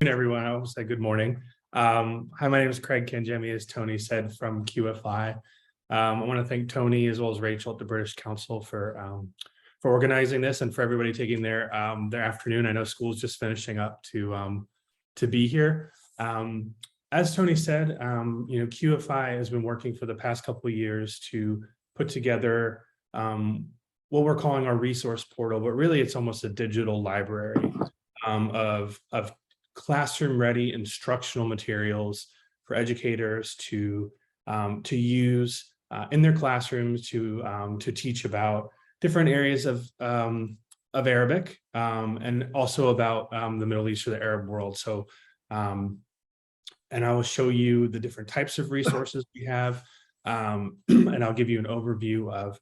Everyone. I will say good morning. Hi, my name is Craig Kanjemi, as Tony said, from QFI. I want to thank Tony as well as Rachel at the British Council for organizing this and for everybody taking their afternoon. I know school's just finishing up to be here. As Tony said, QFI has been working for the past couple of years to put together what we're calling our resource portal, but really it's almost a digital library of classroom ready instructional materials for educators to use in their classrooms to teach about different areas of Arabic and also about the Middle East or the Arab world. So and I will show you the different types of resources we have, and I'll give you an overview of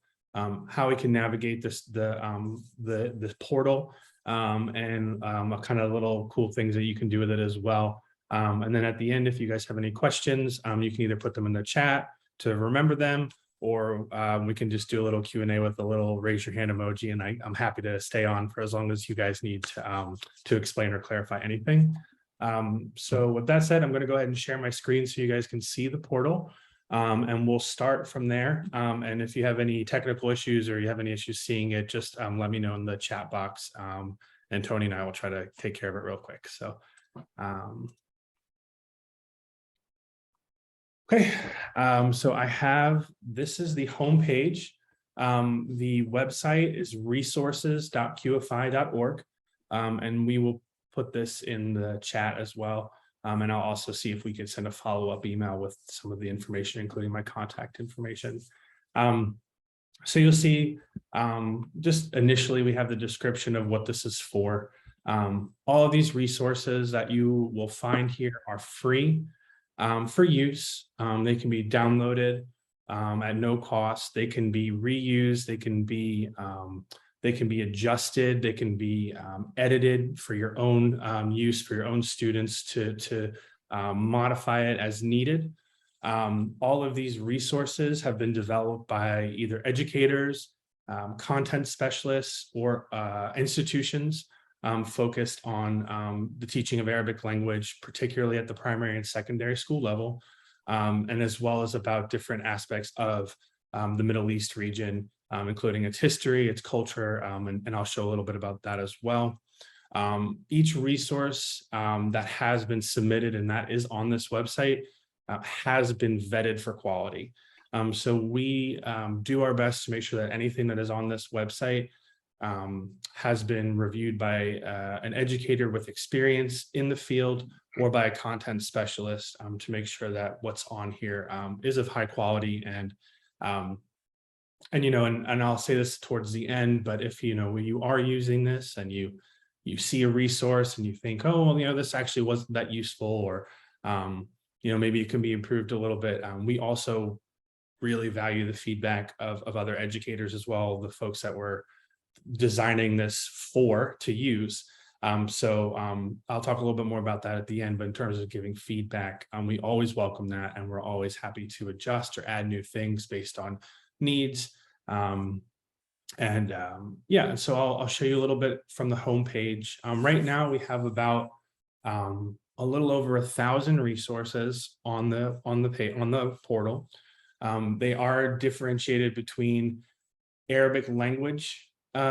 how we can navigate the portal and kind of little cool things that you can do with it as well. And then at the end, if you guys have any questions, you can either put them in the chat to remember them, or we can just do a little Q&A with a little raise your hand emoji, and I'm happy to stay on for as long as you guys need to explain or clarify anything. So with that said, I'm going to go ahead and share my screen so you guys can see the portal. And we'll start from there. And if you have any technical issues or you have any issues seeing it, just let me know in the chat box. And Tony and I will try to take care of it real quick. So, okay. So this is the homepage. The website is resources.qfi.org. And we will put this in the chat as well. And I'll also see if we could send a follow-up email with some of the information, including my contact information. So you'll see, just initially, we have the description of what this is for. All of these resources that you will find here are free for use. They can be downloaded at no cost. They can be reused. They can be adjusted, they can be edited for your own use, for your own students to modify it as needed. All of these resources have been developed by either educators, content specialists, or institutions focused on the teaching of Arabic language, particularly at the primary and secondary school level, and as well as about different aspects of the Middle East region, including its history, its culture, and I'll show a little bit about that as well. Each resource that has been submitted and that is on this website has been vetted for quality. So we do our best to make sure that anything that is on this website has been reviewed by an educator with experience in the field or by a content specialist to make sure that what's on here is of high quality. And I'll say this towards the end, but if when you are using this and you see a resource and you think, oh, well, this actually wasn't that useful, or maybe it can be improved a little bit. We also really value the feedback of other educators as well, the folks that were designing this to use. I'll talk a little bit more about that at the end, but in terms of giving feedback, we always welcome that, and we're always happy to adjust or add new things based on needs. So I'll show you a little bit from the homepage. Right now we have about a little over 1,000 resources on the portal. They are differentiated between Arabic language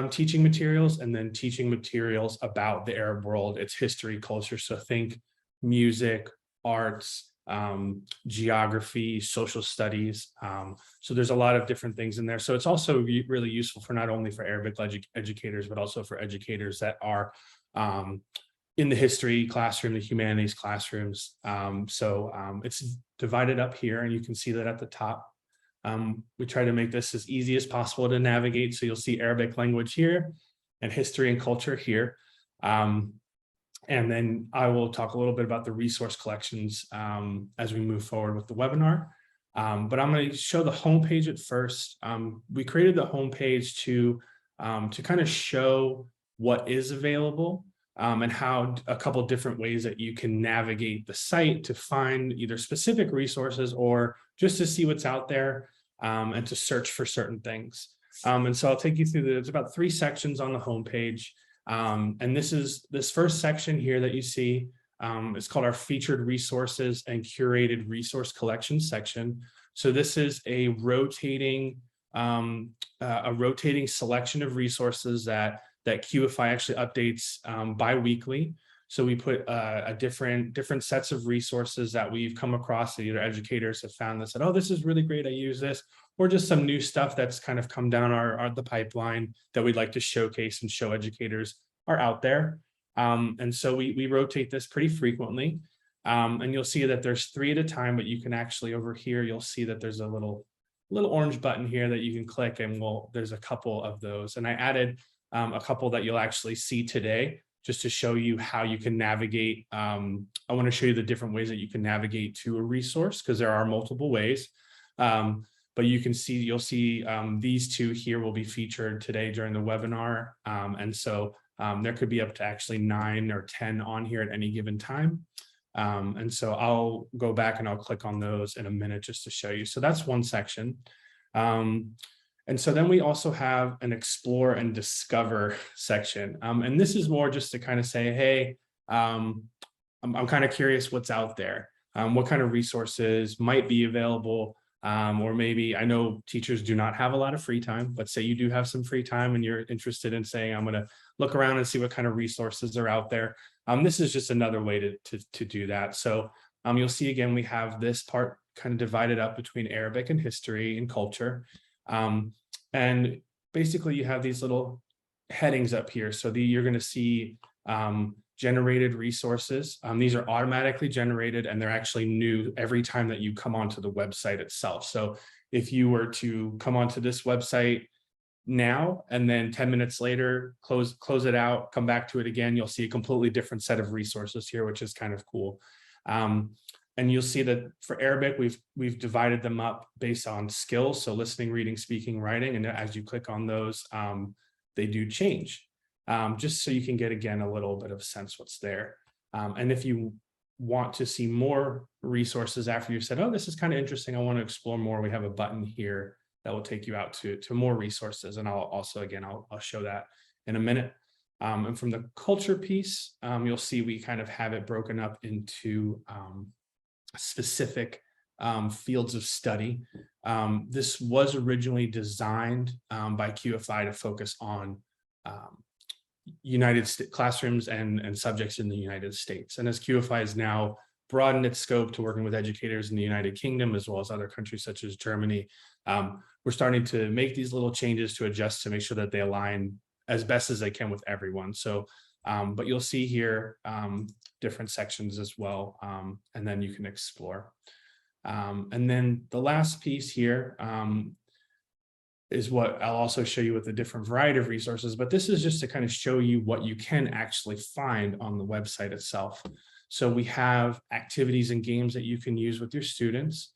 teaching materials and then teaching materials about the Arab world, its history, culture. So think music, arts, geography, social studies. So there's a lot of different things in there. So it's also really useful for not only for Arabic educators, but also for educators that are in the history classroom, the humanities classrooms. It's divided up here, and you can see that at the top. We try to make this as easy as possible to navigate. So you'll see Arabic language here and history and culture here. And then I will talk a little bit about the resource collections as we move forward with the webinar. But I'm going to show the homepage at first. We created the homepage to kind of show what is available and how a couple of different ways that you can navigate the site to find either specific resources or just to see what's out there and to search for certain things. And so I'll take you through there's about 3 sections on the homepage. And this first section here that you see It's called our featured resources and curated resource collection section. So this is a rotating selection of resources that QFI actually updates bi-weekly. So we put different sets of resources that we've come across that either educators have found that said, oh, this is really great, I use this, or just some new stuff that's kind of come down the pipeline that we'd like to showcase and show educators are out there. And so we rotate this pretty frequently. And you'll see that there's 3 at a time, but you can actually over here, you'll see that there's a little orange button here that you can click, and there's a couple of those. And I added a couple that you'll actually see today, just to show you how you can navigate. I want to show you the different ways that you can navigate to a resource, because there are multiple ways. But you'll see these 2 here will be featured today during the webinar. And so there could be up to actually 9 or 10 on here at any given time. And so I'll go back and I'll click on those in a minute just to show you. So that's one section. And so then we also have an explore and discover section. And this is more just to kind of say, hey, I'm kind of curious what's out there. What kind of resources might be available? Or maybe I know teachers do not have a lot of free time, but say you do have some free time and you're interested in saying, I'm going to look around and see what kind of resources are out there. This is just another way to do that. So you'll see again, we have this part kind of divided up between Arabic and history and culture. And basically you have these little headings up here. So you're going to see generated resources. These are automatically generated, and they're actually new every time that you come onto the website itself. So if you were to come onto this website now, and then 10 minutes later, close it out, come back to it again, you'll see a completely different set of resources here, which is kind of cool. And you'll see that for Arabic, we've divided them up based on skills. So listening, reading, speaking, writing. And as you click on those, they do change, just so you can get, again, a little bit of sense what's there. And if you want to see more resources after you've said, oh, this is kind of interesting, I want to explore more, we have a button here that will take you out to more resources. And I'll also, again, I'll show that in a minute. And from the culture piece, you'll see we kind of have it broken up into specific fields of study. This was originally designed by QFI to focus on United States classrooms and subjects in the United States. And as QFI has now broadened its scope to working with educators in the United Kingdom, as well as other countries such as Germany, we're starting to make these little changes to adjust to make sure that they align as best as they can with everyone. So, but you'll see here different sections as well, and then you can explore. And then the last piece here is what I'll also show you with a different variety of resources, but this is just to kind of show you what you can actually find on the website itself. So we have activities and games that you can use with your students.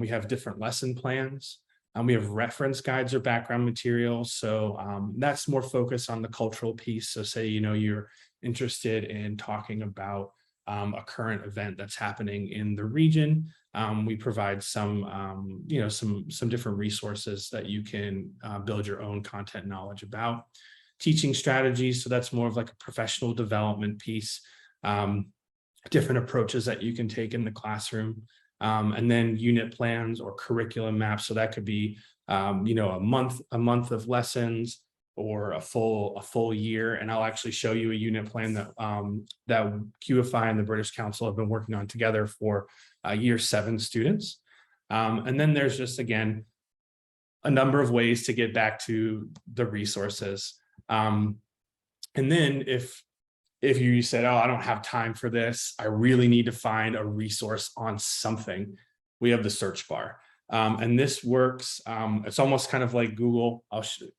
We have different lesson plans. We have reference guides or background materials. So that's more focused on the cultural piece. So say, you're interested in talking about a current event that's happening in the region. We provide some, some different resources that you can build your own content knowledge about. Teaching strategies. So that's more of like a professional development piece. Different approaches that you can take in the classroom. And then unit plans or curriculum maps. So that could be, a month of lessons or a full year. And I'll actually show you a unit plan that that QFI and the British Council have been working on together for year 7 students. And then there's just, again, a number of ways to get back to the resources. And then if you said, oh, I don't have time for this, I really need to find a resource on something, we have the search bar. And this works, it's almost kind of like Google.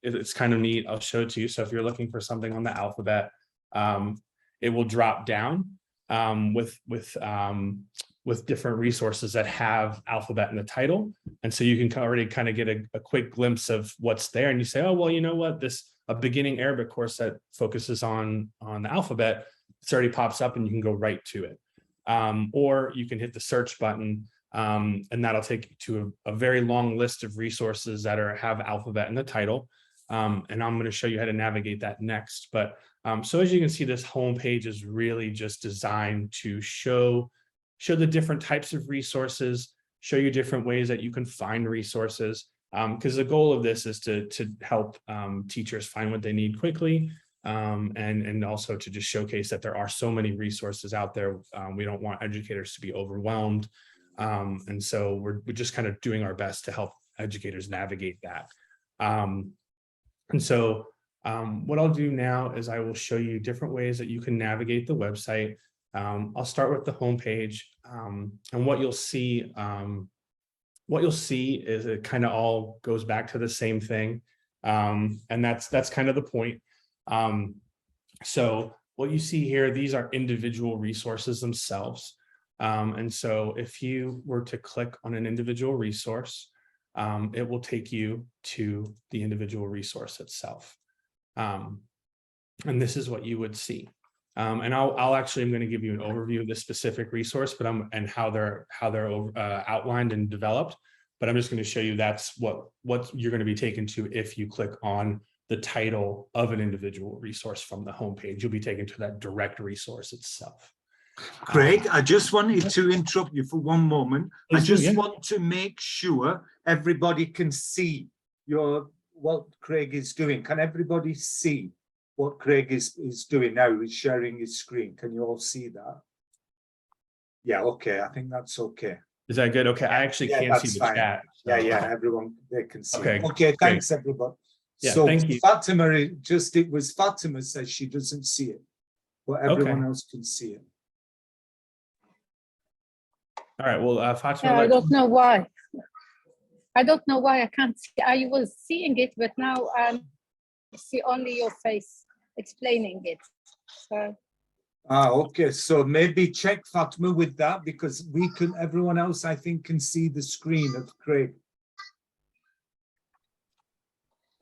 It's kind of neat. I'll show it to you. So if you're looking for something on the alphabet, it will drop down with different resources that have alphabet in the title. And so you can already kind of get a quick glimpse of what's there. And you say, oh, well, you know what, a beginning Arabic course that focuses on the alphabet, it already pops up and you can go right to it. Or you can hit the search button and that'll take you to a very long list of resources that have alphabet in the title. And I'm going to show you how to navigate that next. But So as you can see, this homepage is really just designed to show the different types of resources, show you different ways that you can find resources. Because the goal of this is to help teachers find what they need quickly, and also to just showcase that there are so many resources out there. We don't want educators to be overwhelmed. And so we're just kind of doing our best to help educators navigate that. And so what I'll do now is I will show you different ways that you can navigate the website. I'll start with the homepage, and what you'll see is it kind of all goes back to the same thing, and that's kind of the point. So what you see here, these are individual resources themselves. And so if you were to click on an individual resource, it will take you to the individual resource itself. And this is what you would see. And I'll actually, I'm going to give you an overview of this specific resource, but and how they're outlined and developed. But I'm just going to show you that's what you're going to be taken to if you click on the title of an individual resource from the homepage. You'll be taken to that direct resource itself. Craig, I just wanted to interrupt you for one moment. I just want to make sure everybody can see what Craig is doing. Can everybody see what Craig is doing now? He's sharing his screen. Can you all see that? Yeah, okay. I think that's okay. Is that good? Okay, I actually can't see the chat. So. Yeah, everyone, they can see. Okay, okay, thanks, great. Everybody. Yeah, so thank you. Fatima, Fatima says she doesn't see it, but everyone else can see it. All right, well, Fatima. Yeah, I don't know why. I don't know why I can't see. I was seeing it, but now I see only your face explaining it. So. Okay, so maybe check Fatima with that, because everyone else I think can see the screen of Craig.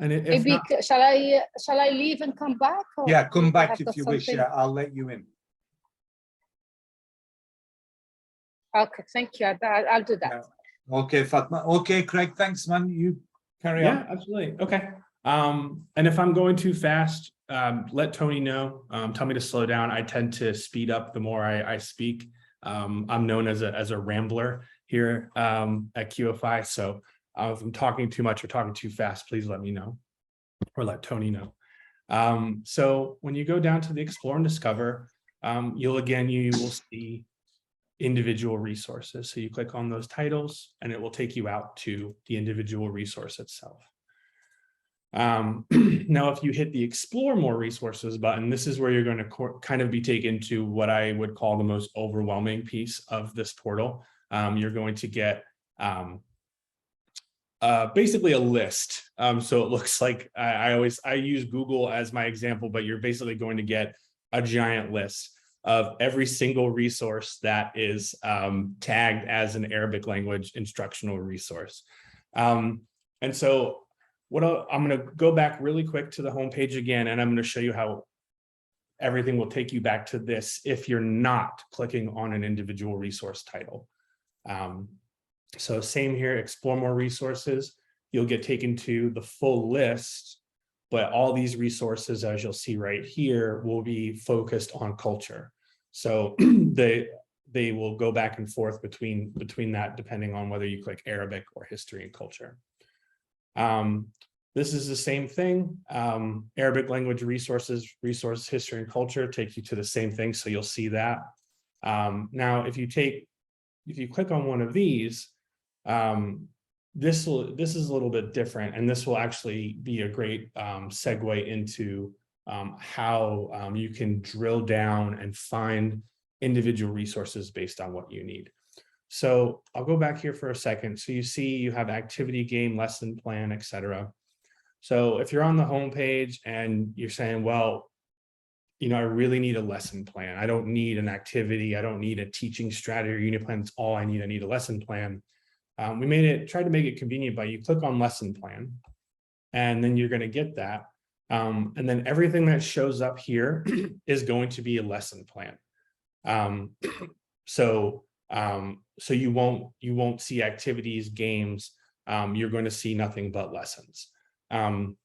And maybe not, shall I leave and come back? Or yeah, come back if you wish. Yeah, I'll let you in. Okay, thank you. I'll do that. Yeah. Okay, Fatma. Okay, Craig, thanks, man. You carry on. Yeah, absolutely. Okay. And if I'm going too fast, let Tony know. Tell me to slow down. I tend to speed up the more I speak. I'm known as a rambler here at QFI. So if I'm talking too much or talking too fast, please let me know, or let Tony know. So when you go down to the Explore and Discover, you will see individual resources. So you click on those titles and it will take you out to the individual resource itself. Now, if you hit the Explore More Resources button, this is where you're going to kind of be taken to what I would call the most overwhelming piece of this portal. You're going to get basically a list. So it looks like I use Google as my example, but you're basically going to get a giant list of every single resource that is tagged as an Arabic language instructional resource. And so I'm going to go back really quick to the homepage again, and I'm going to show you how everything will take you back to this if you're not clicking on an individual resource title. So same here, Explore More Resources. You'll get taken to the full list, but all these resources, as you'll see right here, will be focused on culture. So they will go back and forth between that, depending on whether you click Arabic or history and culture. This is the same thing. Arabic language resources, history and culture take you to the same thing. So you'll see that. Now, if you click on one of these, this is a little bit different, and this will actually be a great segue into how you can drill down and find individual resources based on what you need. So I'll go back here for a second. So you see you have activity, game, lesson plan, etc. So if you're on the home page and you're saying, well, I really need a lesson plan. I don't need an activity. I don't need a teaching strategy or unit plan. It's all I need. I need a lesson plan. We tried to make it convenient by you click on lesson plan, and then you're going to get that. And then everything that shows up here is going to be a lesson plan. So you won't see activities, games. You're going to see nothing but lessons. And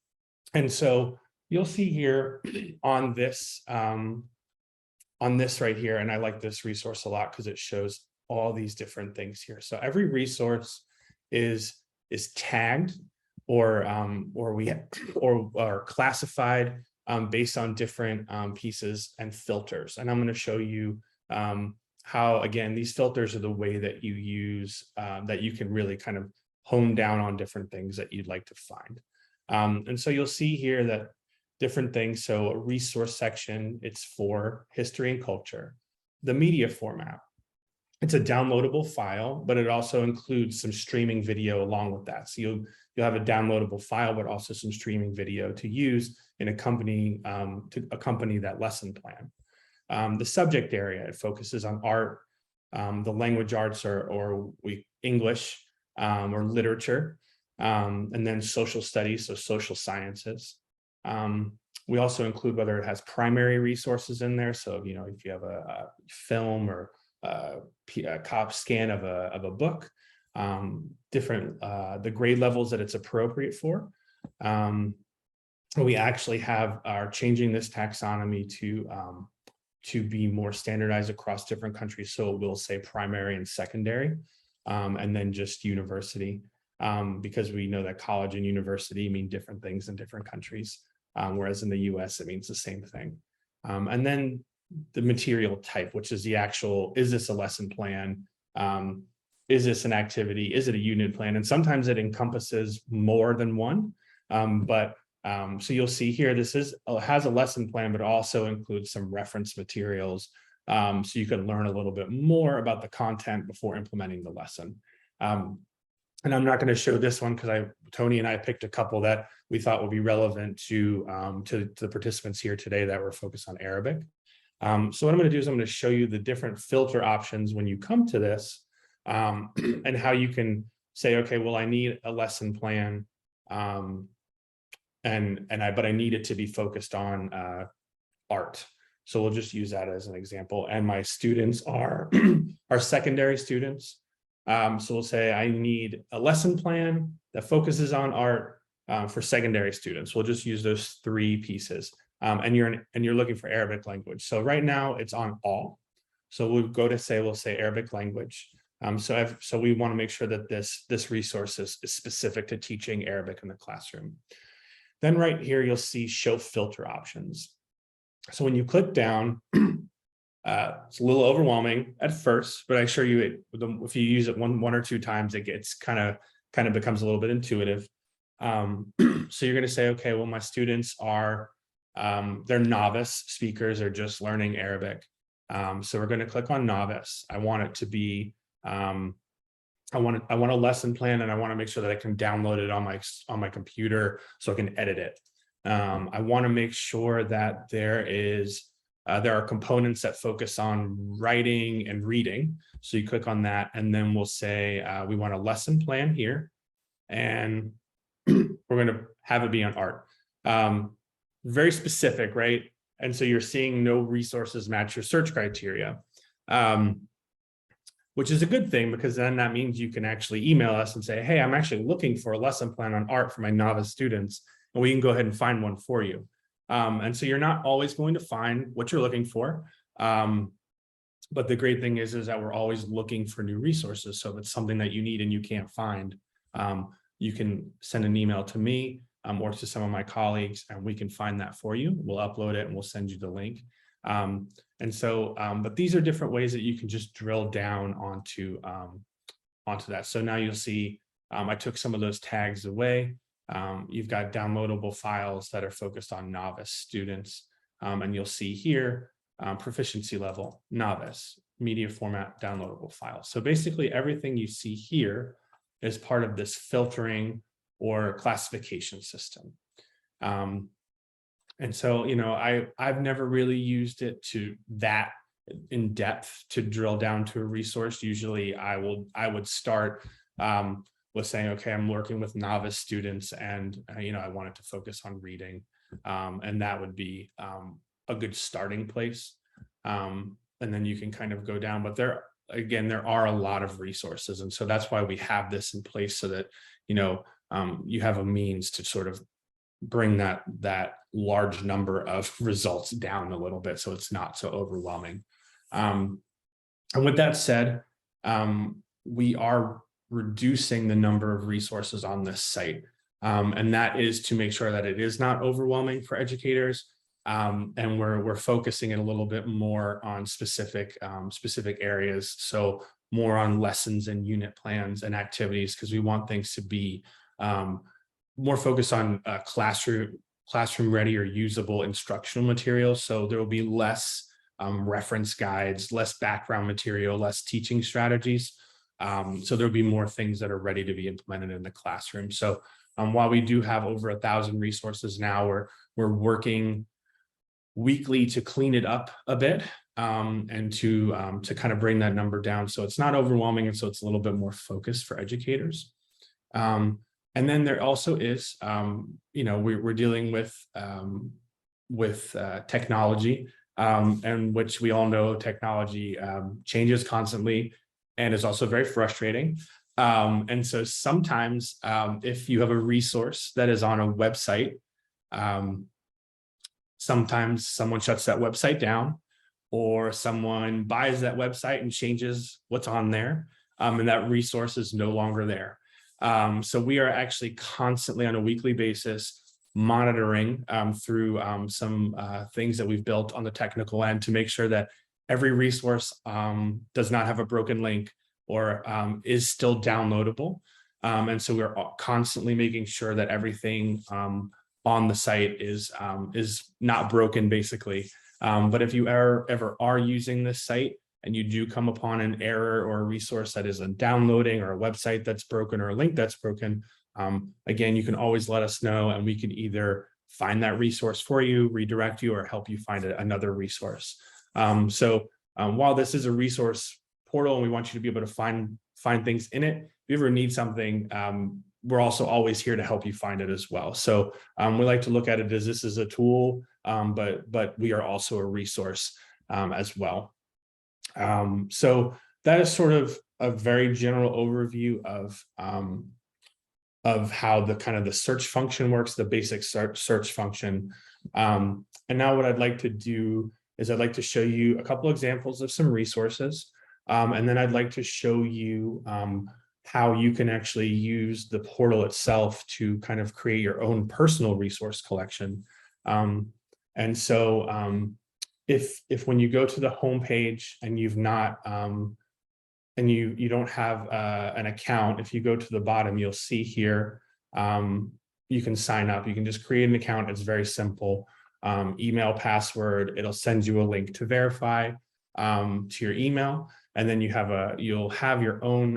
so you'll see here on this right here, and I like this resource a lot because it shows all these different things here. So every resource is tagged or classified based on different pieces and filters. And I'm going to show you how, again, these filters are the way that you use that you can really kind of hone down on different things that you'd like to find. And so you'll see here that different things. So a resource section, it's for history and culture. The media format, it's a downloadable file, but it also includes some streaming video along with that. So you'll have a downloadable file, but also some streaming video to use in accompany that lesson plan. The subject area, it focuses on art, the language arts or English or literature, and then social studies, so social sciences. We also include whether it has primary resources in there. So, if you have a film or a cop scan of a book, different the grade levels that it's appropriate for. We actually are changing this taxonomy to be more standardized across different countries. So it will say primary and secondary, and then just university, because we know that college and university mean different things in different countries, whereas in the US, it means the same thing. And then the material type, which is the actual, is this a lesson plan? Is this an activity? Is it a unit plan? And sometimes it encompasses more than one. So you'll see here, this has a lesson plan, but also includes some reference materials. So you can learn a little bit more about the content before implementing the lesson. And I'm not going to show this one because Tony and I picked a couple that we thought would be relevant to the participants here today that were focused on Arabic. So what I'm going to do is I'm going to show you the different filter options when you come to this, and how you can say, okay, well, I need a lesson plan, but I need it to be focused on art. So we'll just use that as an example. And my students are secondary students. So we'll say I need a lesson plan that focuses on art for secondary students. We'll just use those three pieces. And you're looking for Arabic language. So right now it's on all. So we'll say Arabic language. So we want to make sure that this resource is specific to teaching Arabic in the classroom. Then right here, you'll see show filter options. So when you click down, it's a little overwhelming at first, but I assure you, if you use it one or two times, it gets kind of becomes a little bit intuitive. So you're going to say, okay, well, my students are they're novice speakers or just learning Arabic. So we're going to click on novice. I want it to be I want a lesson plan, and I want to make sure that I can download it on my computer so I can edit it. I want to make sure that there are components that focus on writing and reading. So you click on that, and then we'll say we want a lesson plan here, and we're going to have it be on art. Very specific, right? And so you're seeing no resources match your search criteria. Which is a good thing, because then that means you can actually email us and say, hey, I'm actually looking for a lesson plan on art for my novice students, and we can go ahead and find one for you. And so you're not always going to find what you're looking for. But the great thing is that we're always looking for new resources. So if it's something that you need and you can't find, you can send an email to me or to some of my colleagues, and we can find that for you. We'll upload it and we'll send you the link. But these are different ways that you can just drill down onto that. So now you'll see, I took some of those tags away. You've got downloadable files that are focused on novice students. And you'll see here, proficiency level, novice, media format, downloadable files. So basically everything you see here is part of this filtering or classification system. And so, I've never really used it to that in depth to drill down to a resource. Usually I would start with saying, okay, I'm working with novice students, and I wanted to focus on reading, and that would be a good starting place. And then you can kind of go down, but there are a lot of resources, and so that's why we have this in place, so that you have a means to sort of bring that large number of results down a little bit so it's not so overwhelming. And with that said, we are reducing the number of resources on this site. And that is to make sure that it is not overwhelming for educators. And we're focusing it a little bit more on specific areas. So more on lessons and unit plans and activities, because we want things to be more focused on classroom ready or usable instructional materials. So there will be less reference guides, less background material, less teaching strategies. So there'll be more things that are ready to be implemented in the classroom. So while we do have over 1,000 resources now, we're working weekly to clean it up a bit and to kind of bring that number down so it's not overwhelming and so it's a little bit more focused for educators. And then there also is, we're dealing with technology, and which we all know technology changes constantly and is also very frustrating. And so sometimes if you have a resource that is on a website, sometimes someone shuts that website down, or someone buys that website and changes what's on there, and that resource is no longer there. So we are actually constantly on a weekly basis monitoring through some things that we've built on the technical end to make sure that every resource does not have a broken link or is still downloadable. And so we're constantly making sure that everything on the site is not broken, basically. But if you ever are using this site and you do come upon an error or a resource that isn't downloading, or a website that's broken, or a link that's broken, again, you can always let us know, and we can either find that resource for you, redirect you, or help you find another resource. So while this is a resource portal and we want you to be able to find things in it, if you ever need something, we're also always here to help you find it as well. So we like to look at it as this is a tool, but we are also a resource as well. So that is sort of a very general overview of how the kind of the search function works, the basic search function. And now what I'd like to do is I'd like to show you a couple examples of some resources. And then I'd like to show you how you can actually use the portal itself to kind of create your own personal resource collection. And so if when you go to the homepage and you've not, and you don't have an account, if you go to the bottom, you'll see here, you can sign up. You can just create an account. It's very simple. Email, password, it'll send you a link to verify to your email. And then you'll have your own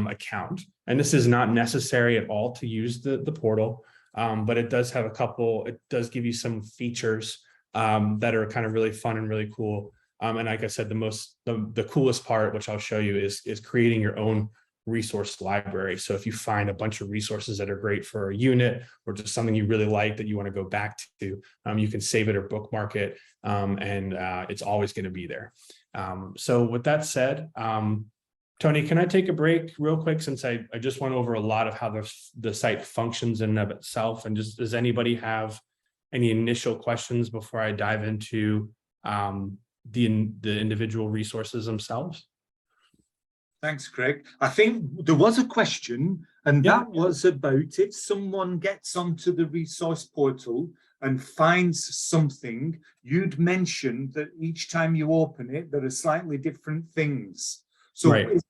account. And this is not necessary at all to use the portal, but it does have it does give you some features that are kind of really fun and really cool. And like I said, the coolest part, which I'll show you, is creating your own resource library. So if you find a bunch of resources that are great for a unit, or just something you really like that you want to go back to, you can save it or bookmark it, and it's always going to be there. So with that said, Tony, can I take a break real quick, since I just went over a lot of how the site functions in and of itself, and just does anybody have any initial questions before I dive into the individual resources themselves? Thanks, Craig. I think there was a question, and that was about if someone gets onto the resource portal and finds something, you'd mentioned that each time you open it, there are slightly different things. So is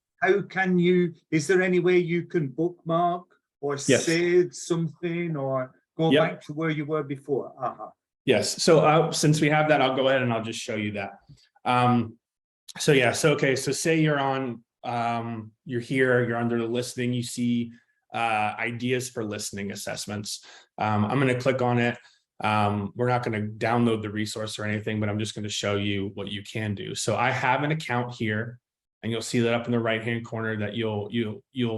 there any way you can bookmark or save something or go back to where you were before? Yes. So since we have that, I'll go ahead and I'll just show you that. So say you're on, you're here, you're under the listening, you see ideas for listening assessments. I'm going to click on it. We're not going to download the resource or anything, but I'm just going to show you what you can do. So I have an account here, and you'll see that up in the right-hand corner that you'll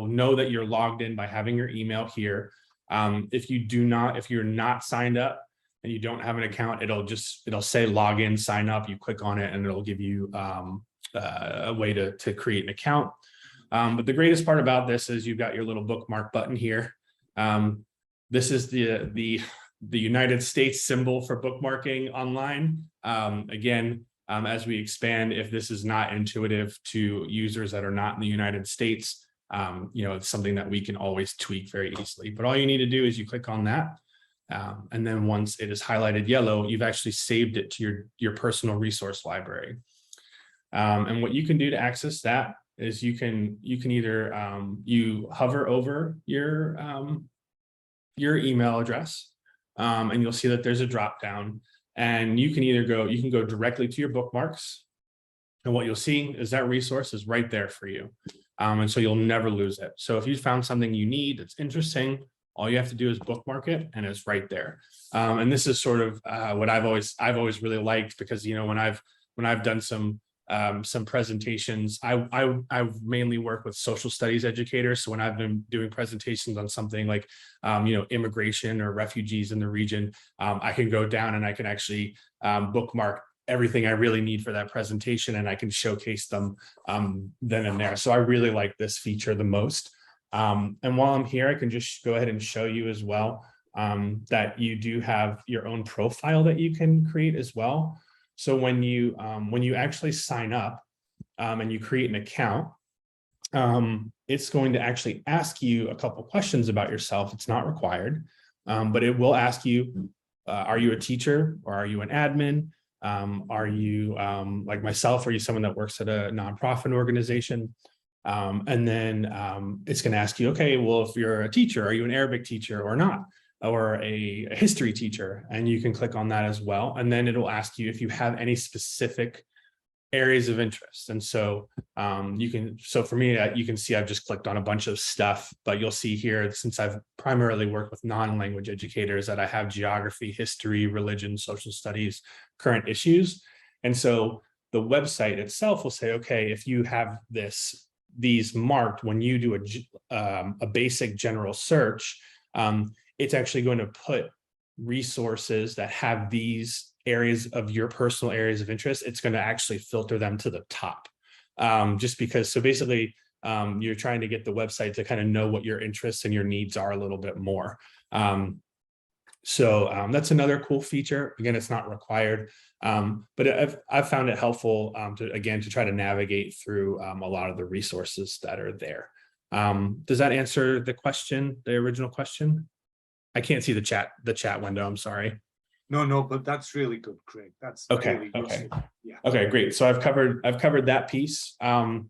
know that you're logged in by having your email here. If you're not signed up and you don't have an account, it'll say login, sign up. You click on it and it'll give you a way to create an account. But the greatest part about this is you've got your little bookmark button here. This is the United States symbol for bookmarking online. Again, as we expand, if this is not intuitive to users that are not in the United States, it's something that we can always tweak very easily. But all you need to do is you click on that. And then once it is highlighted yellow, you've actually saved it to your personal resource library. And what you can do to access that is you can either you hover over your email address, and you'll see that there's a drop down, and you can go directly to your bookmarks, and what you'll see is that resource is right there for you, and so you'll never lose it. So if you found something you need that's interesting, all you have to do is bookmark it, and it's right there. And this is sort of what I've always really liked, because when I've done some presentations, I mainly work with social studies educators. So when I've been doing presentations on something like immigration or refugees in the region, I can go down and I can actually bookmark everything I really need for that presentation, and I can showcase them then and there. So I really like this feature the most. And while I'm here, I can just go ahead and show you as well that you do have your own profile that you can create as well. So when you actually sign up and you create an account, it's going to actually ask you a couple questions about yourself. It's not required, but it will ask you, are you a teacher or are you an admin? Are you like myself? Are you someone that works at a nonprofit organization? And then it's going to ask you, okay, well, if you're a teacher, are you an Arabic teacher or not? Or a history teacher? And you can click on that as well. And then it'll ask you if you have any specific areas of interest. And so so for me, you can see I've just clicked on a bunch of stuff, but you'll see here, since I've primarily worked with non-language educators, that I have geography, history, religion, social studies, current issues. And so the website itself will say, okay, if you have these marked, when you do a basic general search, it's actually going to put resources that have these areas of your personal areas of interest. It's going to actually filter them to the top, just because. So basically, you're trying to get the website to kind of know what your interests and your needs are a little bit more. So that's another cool feature. Again, it's not required, but I've found it helpful to try to navigate through a lot of the resources that are there. Does that answer the question, the original question? I can't see the chat window. I'm sorry. No, but that's really good, Craig. That's okay. Really okay. useful. Yeah. Okay, great. So I've covered that piece. Yeah,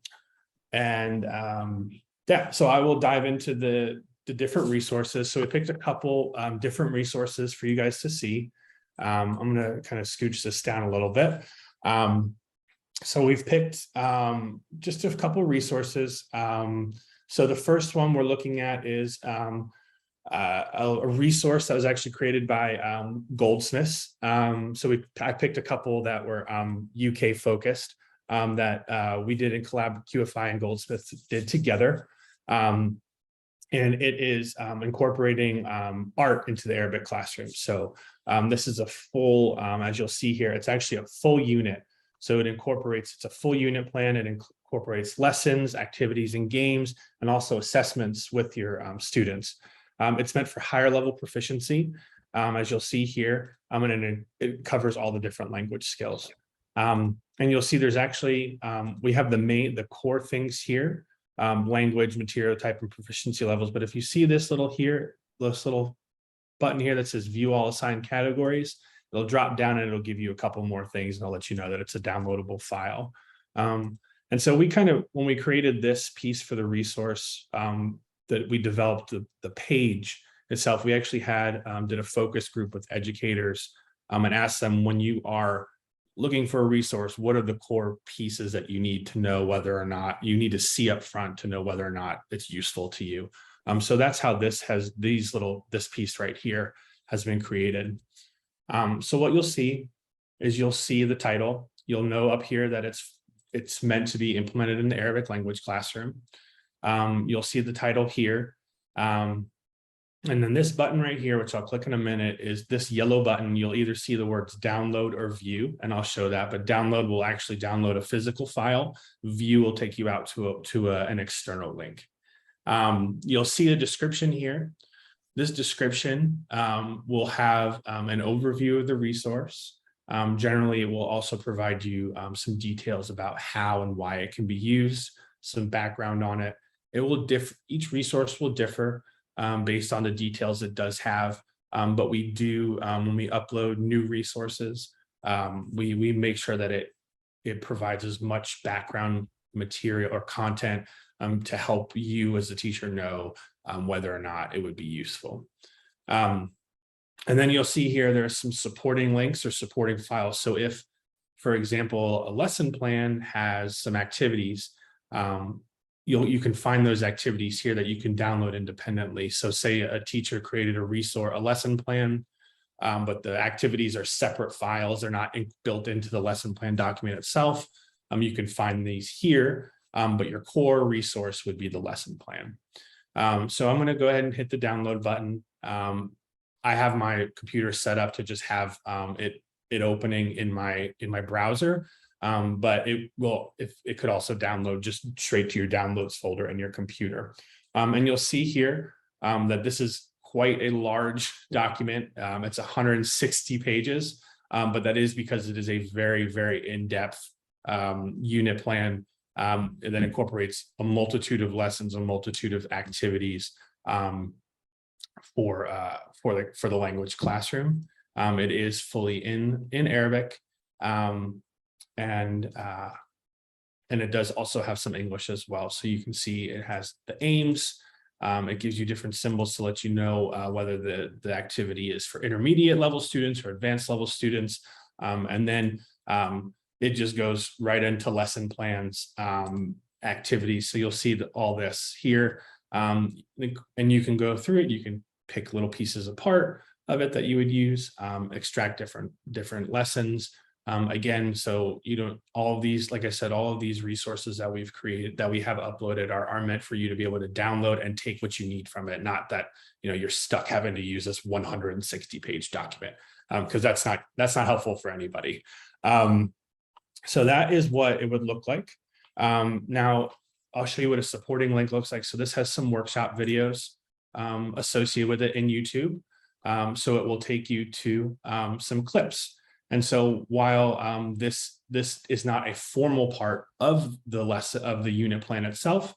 so I will dive into the different resources. So we picked a couple different resources for you guys to see. I'm going to kind of scooch this down a little bit. So we've picked just a couple resources. So the first one we're looking at is a resource that was actually created by Goldsmiths. So I picked a couple that were UK focused that we did in collab. QFI and Goldsmiths did together. And it is incorporating art into the Arabic classroom. So this is a full, as you'll see here, it's actually a full unit. So it's a full unit plan. It incorporates lessons, activities, and games, and also assessments with your students. It's meant for higher level proficiency, as you'll see here, and it covers all the different language skills. And you'll see there's actually, we have the core things here, language, material type, and proficiency levels. But if you see this little button here that says view all assigned categories, it'll drop down and it'll give you a couple more things, and I'll let you know that it's a downloadable file. And so when we created this piece for the resource, that we developed the page itself, we actually did a focus group with educators and asked them, when you are looking for a resource, what are the core pieces that you need to know whether or not you need to see up front to know whether or not it's useful to you. So that's how this piece right here has been created. So what you'll see is the title. You'll know up here that it's meant to be implemented in the Arabic language classroom. You'll see the title here. And then this button right here, which I'll click in a minute, is this yellow button. You'll either see the words download or view, and I'll show that, but download will actually download a physical file. View will take you out to an external link. You'll see a description here. this description will have an overview of the resource. Generally, it will also provide you some details about how and why it can be used, some background on it. It will differ, each resource will differ based on the details it does have. But we do, when we upload new resources, we make sure that it provides as much background material or content to help you as a teacher know whether or not it would be useful. And then you'll see here, there's some supporting links or supporting files. So if, for example, a lesson plan has some activities, you can find those activities here that you can download independently. So say a teacher created a lesson plan, but the activities are separate files. They're not built into the lesson plan document itself. You can find these here, but your core resource would be the lesson plan. So I'm going to go ahead and hit the download button. I have my computer set up to just have it opening in my browser, but it could also download just straight to your downloads folder in your computer. And you'll see here that this is quite a large document. It's 160 pages, but that is because it is a very, very in-depth unit plan that incorporates a multitude of lessons, a multitude of activities for the language classroom. It is fully in Arabic, and it does also have some English as well. So you can see it has the aims. It gives you different symbols to let you know whether the activity is for intermediate level students or advanced level students. And then it just goes right into lesson plans, activities. So you'll see all this here. And you can go through it. You can pick little pieces apart of it that you would use, extract different lessons. Again, so all of these, like I said, all of these resources that we've created, that we have uploaded are meant for you to be able to download and take what you need from it. Not that, you're stuck having to use this 160 page document, because that's not helpful for anybody. So that is what it would look like. Now I'll show you what a supporting link looks like. So this has some workshop videos associated with it in YouTube. So it will take you to some clips. And so while this is not a formal part of the lesson of the unit plan itself,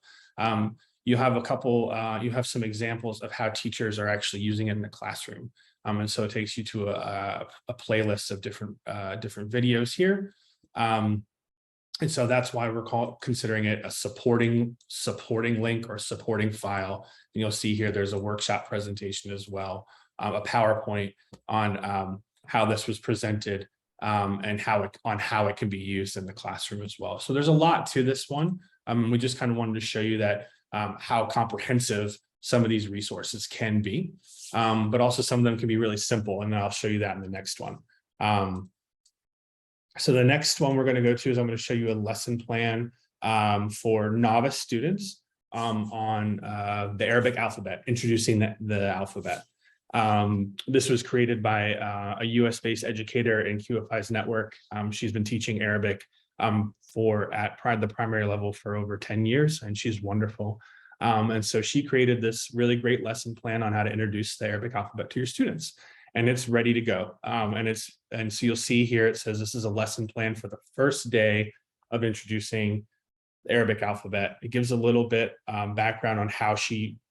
you have some examples of how teachers are actually using it in the classroom. And so it takes you to a playlist of different videos here. And so that's why we're considering it a supporting link or supporting file. And you'll see here there's a workshop presentation as well, a PowerPoint on how this was presented and how it can be used in the classroom as well. So there's a lot to this one. We just kind of wanted to show you that how comprehensive some of these resources can be, but also some of them can be really simple. And I'll show you that in the next one. So the next one we're going to go to is I'm going to show you a lesson plan for novice students on the Arabic alphabet, introducing the alphabet. This was created by a US-based educator in QFI's network. She's been teaching Arabic at the primary level for over 10 years, and she's wonderful. And so she created this really great lesson plan on how to introduce the Arabic alphabet to your students. And it's ready to go. And so you'll see here, it says this is a lesson plan for the first day of introducing the Arabic alphabet. It gives a little bit background on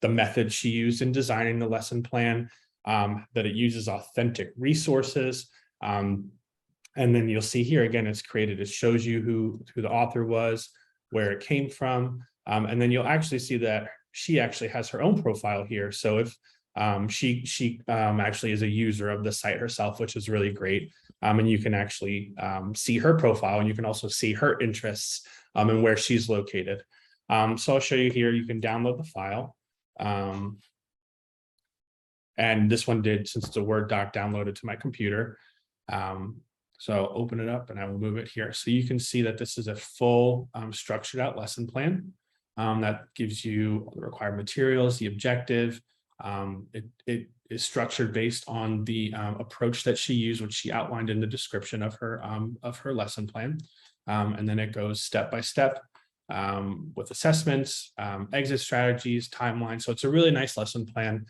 the method she used in designing the lesson plan, that it uses authentic resources. And then you'll see here, again, it's created, it shows you who the author was, where it came from. And then you'll actually see that she actually has her own profile here. So if she actually is a user of the site herself, which is really great. And you can actually see her profile, and you can also see her interests and where she's located. So I'll show you here, you can download the file. And this one did, since it's a Word doc, downloaded to my computer. So I'll open it up and I will move it here. So you can see that this is a full structured out lesson plan that gives you the required materials, the objective. It is structured based on the approach that she used, which she outlined in the description of her lesson plan. And then it goes step by step with assessments, exit strategies, timeline. So it's a really nice lesson plan.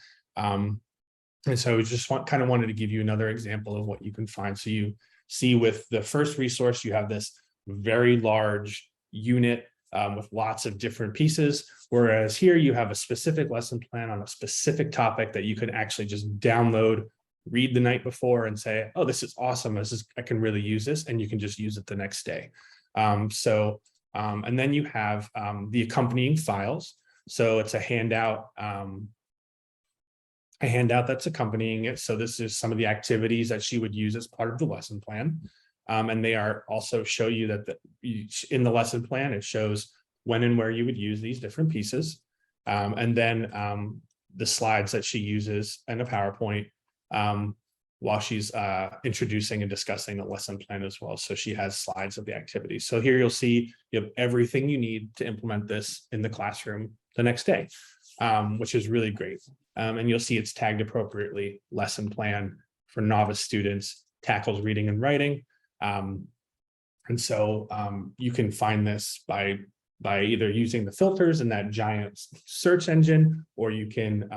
And so just kind of wanted to give you another example of what you can find. So you see with the first resource, you have this very large unit with lots of different pieces, whereas here you have a specific lesson plan on a specific topic that you can actually just download, read the night before and say, oh, this is awesome. I can really use this, and you can just use it the next day. And then you have the accompanying files. So it's a handout that's accompanying it. So this is some of the activities that she would use as part of the lesson plan. And they are also show you that in the lesson plan, it shows when and where you would use these different pieces. And then the slides that she uses and a PowerPoint while she's introducing and discussing the lesson plan as well. So she has slides of the activities. So here you'll see you have everything you need to implement this in the classroom the next day, which is really great. And you'll see it's tagged appropriately: lesson plan for novice students, tackles reading and writing. And so you can find this by either using the filters in that giant search engine, or you can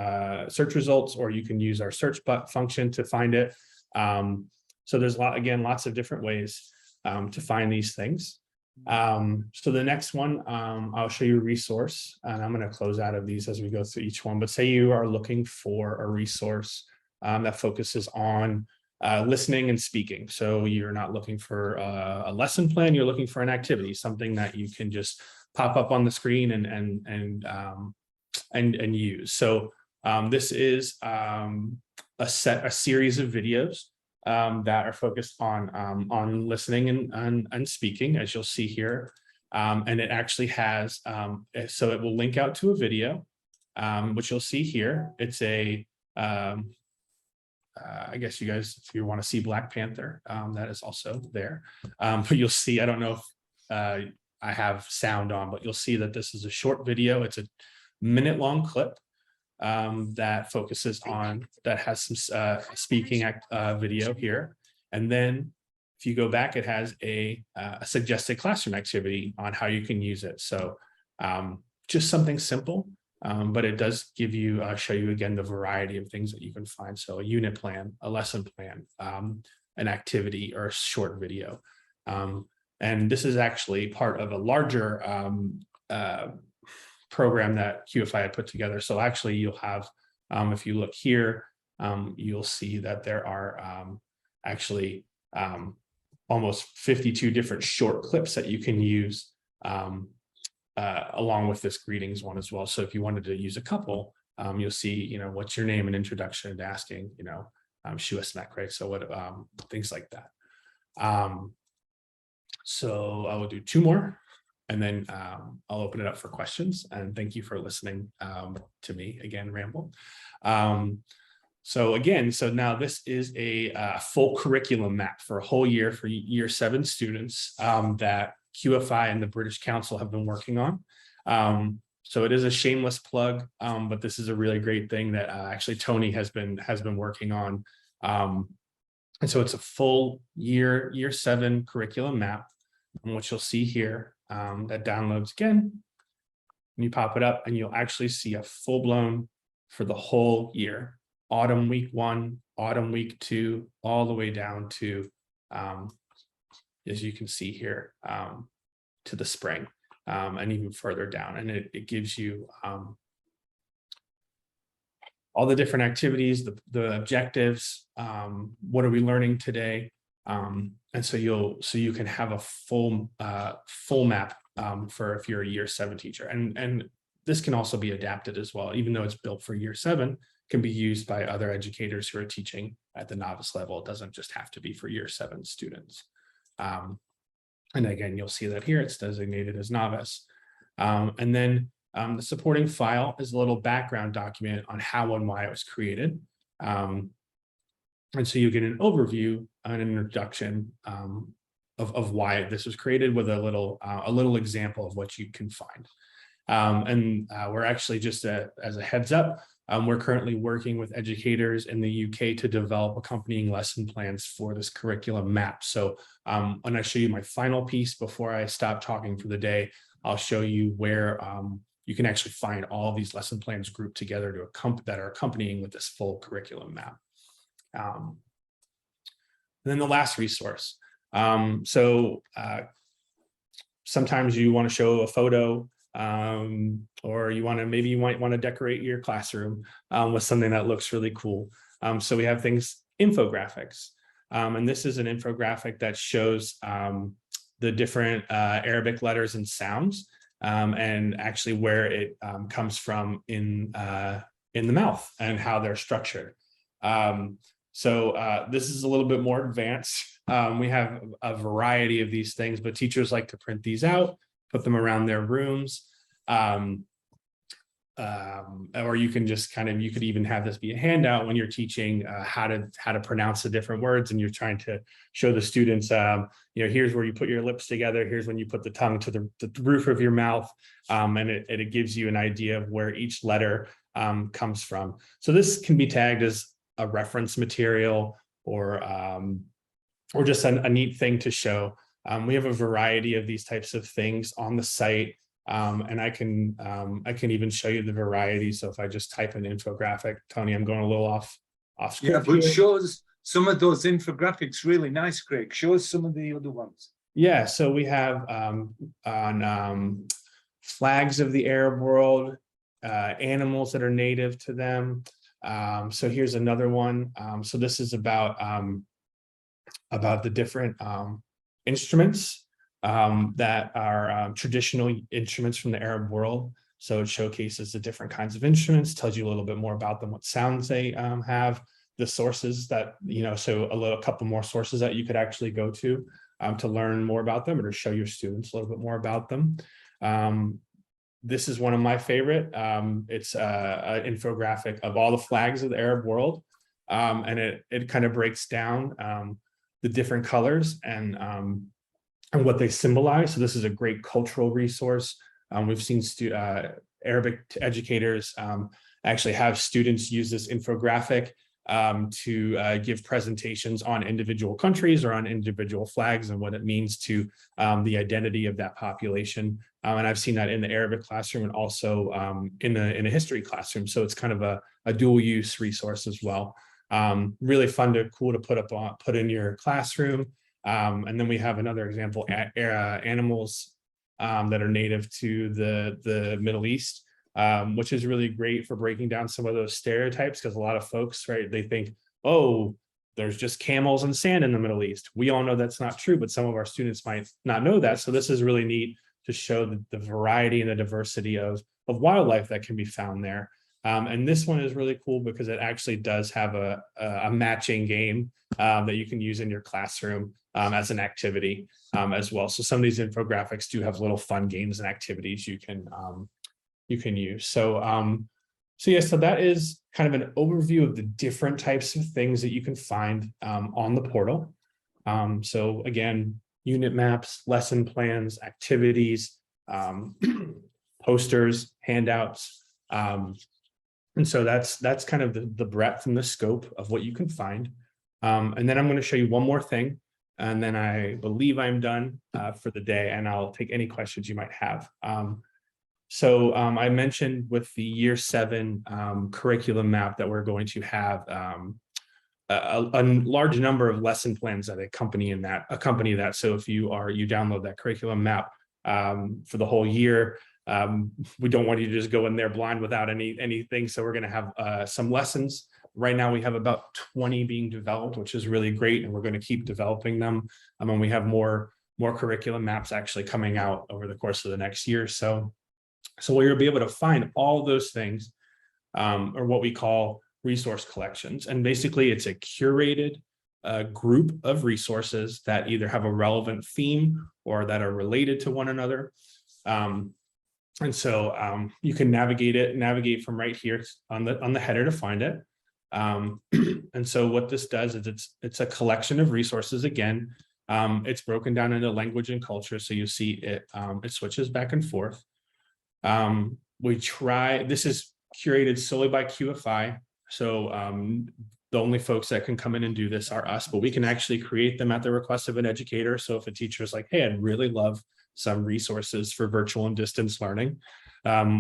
search results, or you can use our search function to find it. So there's lots of different ways to find these things. So the next one, I'll show you a resource, and I'm going to close out of these as we go through each one. But say you are looking for a resource that focuses on listening and speaking. So you're not looking for a lesson plan, you're looking for an activity, something that you can just pop up on the screen and use. So this is a series of videos that are focused on listening and speaking, as you'll see here. And it actually has, so it will link out to a video, which you'll see here. It's a I guess you guys, if you want to see Black Panther, that is also there. But you'll see, I don't know if I have sound on, but you'll see that this is a short video. It's a minute-long clip that focuses on, that has some speaking video here. And then if you go back, it has a suggested classroom activity on how you can use it. So just something simple. But it does give you, show you again, the variety of things that you can find. So a unit plan, a lesson plan, an activity, or a short video. And this is actually part of a larger program that QFI had put together. So actually you'll have, if you look here, you'll see that there are actually almost 52 different short clips that you can use along with this greetings one as well. So if you wanted to use a couple, you'll see, what's your name and introduction and asking, Shua Smack, right? So what, things like that. So I will do two more, and then I'll open it up for questions. And thank you for listening to me again, ramble. So now this is a full curriculum map for a whole year for year 7 students that QFI and the British Council have been working on. So it is a shameless plug, but this is a really great thing that actually Tony has been working on. And so it's a full year 7 curriculum map, which you'll see here that downloads again. And you pop it up and you'll actually see a full blown for the whole year, autumn week 1, autumn week 2, all the way down to, as you can see here, to the spring and even further down. And it gives you all the different activities, the objectives, what are we learning today? And so you can have a full map for if you're a year 7 teacher. And this can also be adapted as well, even though it's built for year 7, can be used by other educators who are teaching at the novice level. It doesn't just have to be for year 7 students. And again, you'll see that here it's designated as novice. And then the supporting file is a little background document on how and why it was created. And so you get an overview, an introduction of why this was created, with a little example of what you can find. And we're actually, just as a heads up, we're currently working with educators in the UK to develop accompanying lesson plans for this curriculum map. So when I show you my final piece before I stop talking for the day, I'll show you where you can actually find all these lesson plans grouped together that are accompanying with this full curriculum map. And then the last resource. Sometimes you want to show a photo, or maybe you might want to decorate your classroom with something that looks really cool. So we have infographics. And this is an infographic that shows the different Arabic letters and sounds, and actually where it comes from in the mouth and how they're structured. This is a little bit more advanced. We have a variety of these things, but teachers like to print these out, put them around their rooms. Or you can just you could even have this be a handout when you're teaching how to pronounce the different words, and you're trying to show the students, here's where you put your lips together, here's when you put the tongue to the roof of your mouth, and it gives you an idea of where each letter comes from. So this can be tagged as a reference material, or just a neat thing to show. We have a variety of these types of things on the site. And I can even show you the variety. So if I just type an infographic, Tony, I'm going a little off script. Yeah, but shows some of those infographics really nice, Craig. Show us some of the other ones. Yeah, so we have on flags of the Arab world, animals that are native to them. So here's another one. So this is about the different instruments that are traditional instruments from the Arab world. So it showcases the different kinds of instruments, tells you a little bit more about them, what sounds they have, the sources that, so a couple more sources that you could actually go to learn more about them, or to show your students a little bit more about them. This is one of my favorite. It's an infographic of all the flags of the Arab world. And it kind of breaks down the different colors and what they symbolize. So this is a great cultural resource. We've seen Arabic educators actually have students use this infographic to give presentations on individual countries or on individual flags and what it means to the identity of that population. And I've seen that in the Arabic classroom and also in a history classroom. So it's kind of a dual use resource as well. Really cool to put in your classroom. And then we have another example, animals that are native to the Middle East, which is really great for breaking down some of those stereotypes, because a lot of folks, right, they think, oh, there's just camels and sand in the Middle East. We all know that's not true, but some of our students might not know that. So this is really neat to show the variety and the diversity of wildlife that can be found there. And this one is really cool because it actually does have a matching game that you can use in your classroom as an activity as well. So some of these infographics do have little fun games and activities you can use. So so that is kind of an overview of the different types of things that you can find on the portal. So again, unit maps, lesson plans, activities, posters, handouts. And so that's kind of the breadth and the scope of what you can find. And then I'm going to show you one more thing, and then I believe I'm done for the day, and I'll take any questions you might have. So I mentioned with the year 7 curriculum map that we're going to have a large number of lesson plans that accompany that. So if you download that curriculum map for the whole year, we don't want you to just go in there blind without anything. So we're going to have some lessons. Right now we have about 20 being developed, which is really great, and we're going to keep developing them. And we have more curriculum maps actually coming out over the course of the next year. So where you'll be able to find all those things, or what we call resource collections. And basically it's a curated group of resources that either have a relevant theme or that are related to one another. And so you can navigate from right here on the header to find it. And so what this does is it's a collection of resources. Again, it's broken down into language and culture. So you see it switches back and forth. This is curated solely by QFI. So the only folks that can come in and do this are us, but we can actually create them at the request of an educator. So if a teacher is like, hey, I'd really love some resources for virtual and distance learning,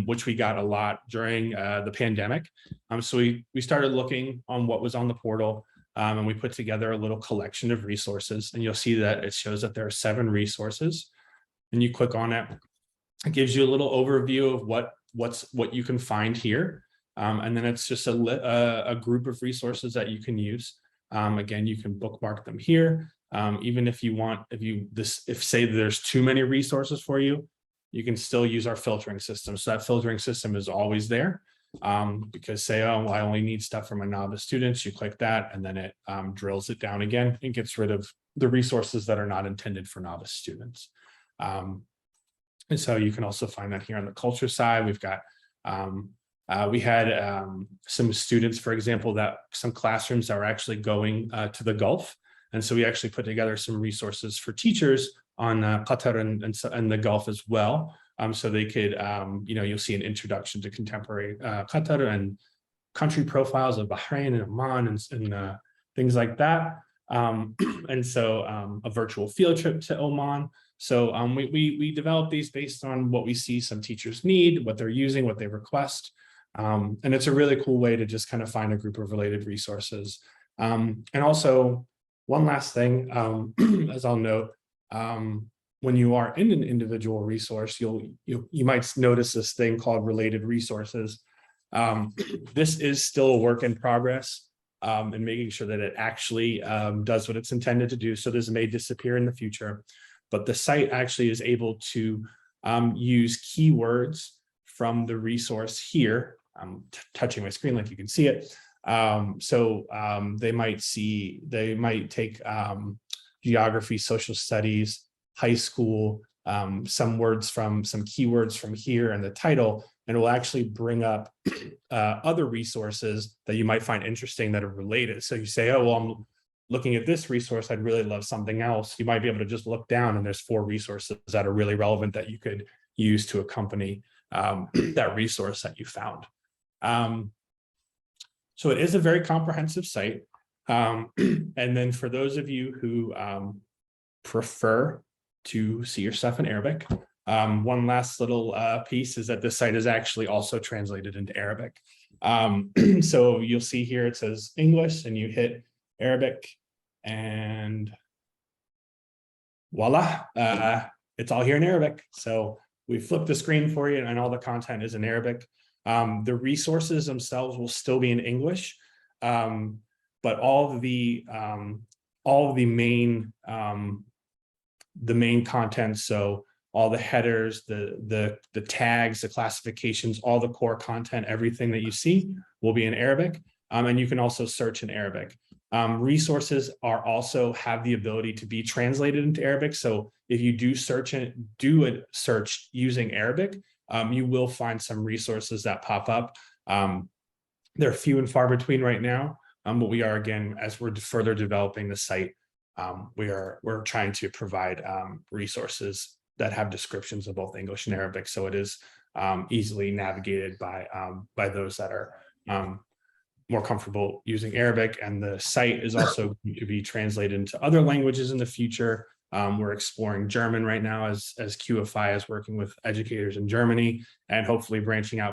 which we got a lot during the pandemic. So we started looking on what was on the portal, and we put together a little collection of resources, and you'll see that it shows that there are 7 resources, and you click on it. It gives you a little overview of what you can find here. And then it's just a group of resources that you can use. Again, you can bookmark them here. Even if you want, if say there's too many resources for you, you can still use our filtering system. So that filtering system is always there, because say, oh, well, I only need stuff for my novice students. You click that, and then it drills it down again and gets rid of the resources that are not intended for novice students. And so you can also find that here on the culture side. We've got, we had some students, for example, that some classrooms that were actually going to the Gulf. And so we actually put together some resources for teachers on Qatar and the Gulf as well. So they could, you'll see an introduction to contemporary Qatar and country profiles of Bahrain and Oman and things like that. And so a virtual field trip to Oman. So we develop these based on what we see some teachers need, what they're using, what they request. And it's a really cool way to just kind of find a group of related resources. And also one last thing, as I'll note, when you are in an individual resource, you might notice this thing called related resources. This is still a work in progress, and making sure that it actually does what it's intended to do. So this may disappear in the future, but the site actually is able to use keywords from the resource here. I'm touching my screen like you can see it. They might take geography, social studies, high school, some keywords from here in the title, and it will actually bring up other resources that you might find interesting that are related. So you say, oh, well, I'm looking at this resource, I'd really love something else. You might be able to just look down and there's 4 resources that are really relevant that you could use to accompany that resource that you found. So it is a very comprehensive site. And then for those of you who prefer to see your stuff in Arabic, one last little piece is that this site is actually also translated into Arabic. So you'll see here it says English, and you hit Arabic, and voila, it's all here in Arabic. So we flipped the screen for you, and all the content is in Arabic. The resources themselves will still be in English, but all of the main content, so all the headers, the tags, the classifications, all the core content, everything that you see will be in Arabic, and you can also search in Arabic. Resources also have the ability to be translated into Arabic. So if you do a search using Arabic, you will find some resources that pop up. They're few and far between right now, but we are, again, as we're further developing the site, we're trying to provide resources that have descriptions of both English and Arabic, so it is easily navigated by those that are more comfortable using Arabic. And the site is also going to be translated into other languages in the future. We're exploring German right now as QFI is working with educators in Germany, and hopefully branching out